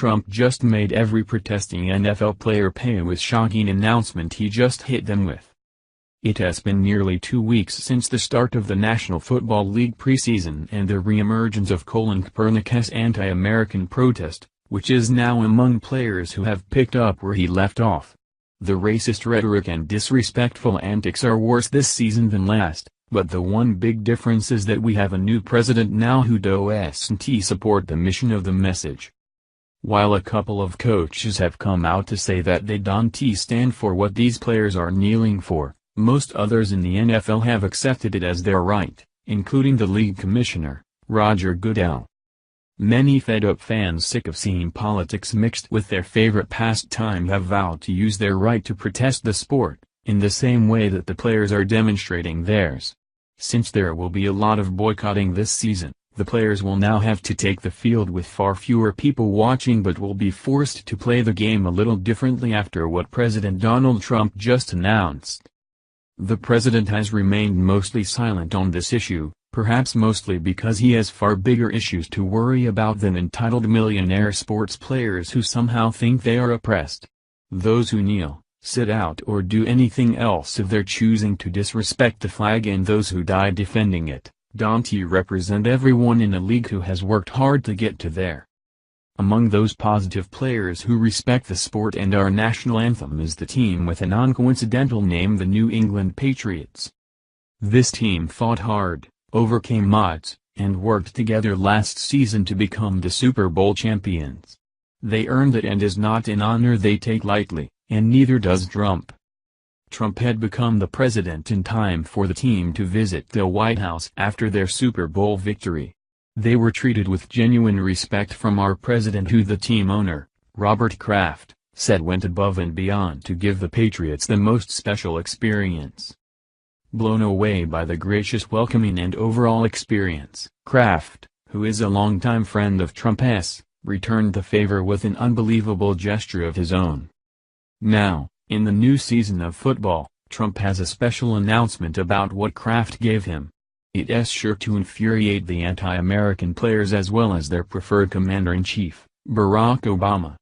Trump just made every protesting NFL player pay with shocking announcement he just hit them with. It has been nearly 2 weeks since the start of the National Football League preseason and the re-emergence of Colin Kaepernick's anti-American protest, which is now among players who have picked up where he left off. The racist rhetoric and disrespectful antics are worse this season than last, but the one big difference is that we have a new president now who doesn't support the mission of the message. While a couple of coaches have come out to say that they don't stand for what these players are kneeling for, most others in the NFL have accepted it as their right, including the league commissioner, Roger Goodell. Many fed-up fans sick of seeing politics mixed with their favorite pastime have vowed to use their right to protest the sport, in the same way that the players are demonstrating theirs. Since there will be a lot of boycotting this season, the players will now have to take the field with far fewer people watching but will be forced to play the game a little differently after what President Donald Trump just announced. The president has remained mostly silent on this issue, perhaps mostly because he has far bigger issues to worry about than entitled millionaire sports players who somehow think they are oppressed. Those who kneel, sit out or do anything else of their choosing to disrespect the flag and those who die defending it, don't represent everyone in a league who has worked hard to get to there. Among those positive players who respect the sport and our national anthem is the team with a non-coincidental name, the New England Patriots. This team fought hard, overcame odds, and worked together last season to become the Super Bowl champions. They earned it and is not an honor they take lightly, and neither does Trump. Trump had become the president in time for the team to visit the White House after their Super Bowl victory. They were treated with genuine respect from our president, who the team owner, Robert Kraft, said went above and beyond to give the Patriots the most special experience. Blown away by the gracious welcoming and overall experience, Kraft, who is a longtime friend of Trump's, returned the favor with an unbelievable gesture of his own. Now, in the new season of football, Trump has a special announcement about what Kraft gave him. It's sure to infuriate the anti-American players as well as their preferred commander-in-chief, Barack Obama.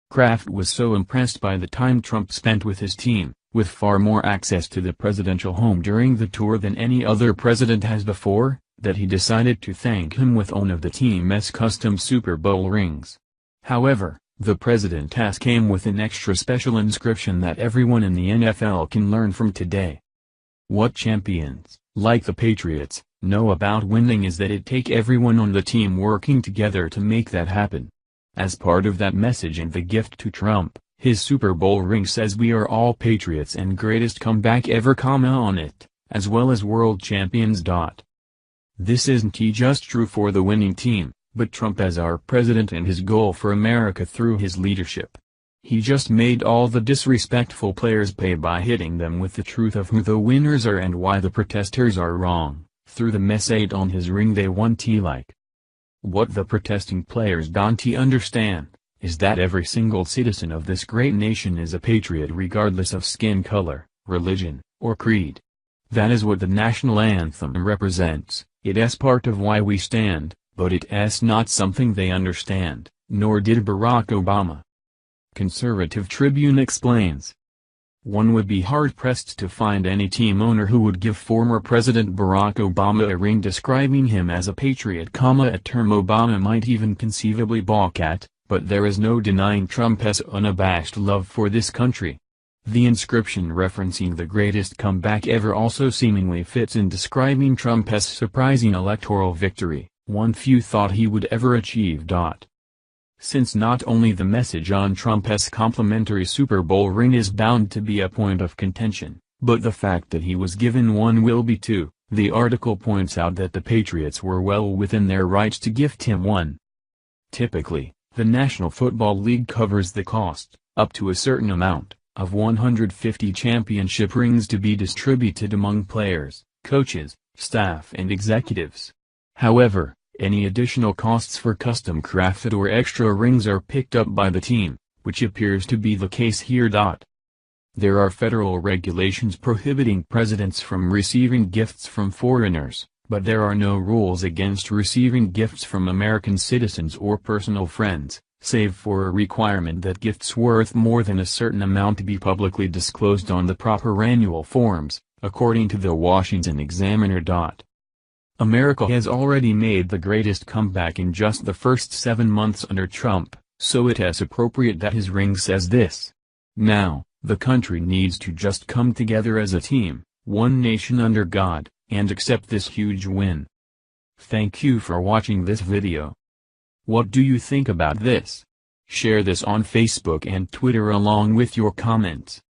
Kraft was so impressed by the time Trump spent with his team, with far more access to the presidential home during the tour than any other president has before, that he decided to thank him with one of the team's custom Super Bowl rings. However, the president came with an extra special inscription that everyone in the NFL can learn from today. What champions, like the Patriots, know about winning is that it takes everyone on the team working together to make that happen. As part of that message and the gift to Trump, his Super Bowl ring says "We are all Patriots and greatest comeback ever" on it, as well as world champions. This isn't just true for the winning team, but Trump as our president and his goal for America through his leadership. He just made all the disrespectful players pay by hitting them with the truth of who the winners are and why the protesters are wrong, through the message on his ring they want like. What the protesting players don't understand, is that every single citizen of this great nation is a patriot regardless of skin color, religion, or creed. That is what the national anthem represents. It's part of why we stand, but it's not something they understand, nor did Barack Obama. Conservative Tribune explains. One would be hard-pressed to find any team owner who would give former President Barack Obama a ring describing him as a patriot, a term Obama might even conceivably balk at, but there is no denying Trump's unabashed love for this country. The inscription referencing the greatest comeback ever also seemingly fits in describing Trump's surprising electoral victory, one few thought he would ever achieve. Since not only the message on Trump's complimentary Super Bowl ring is bound to be a point of contention, but the fact that he was given one will be too. The article points out that the Patriots were well within their rights to gift him one. Typically, the National Football League covers the cost, up to a certain amount, of 150 championship rings to be distributed among players, coaches, staff and executives. However, any additional costs for custom-crafted or extra rings are picked up by the team, which appears to be the case here. There are federal regulations prohibiting presidents from receiving gifts from foreigners, but there are no rules against receiving gifts from American citizens or personal friends, save for a requirement that gifts worth more than a certain amount to be publicly disclosed on the proper annual forms, according to the Washington Examiner. America has already made the greatest comeback in just the first 7 months under Trump, so it's appropriate that his ring says this. Now, the country needs to just come together as a team, one nation under God, and accept this huge win. Thank you for watching this video. What do you think about this? Share this on Facebook and Twitter along with your comments.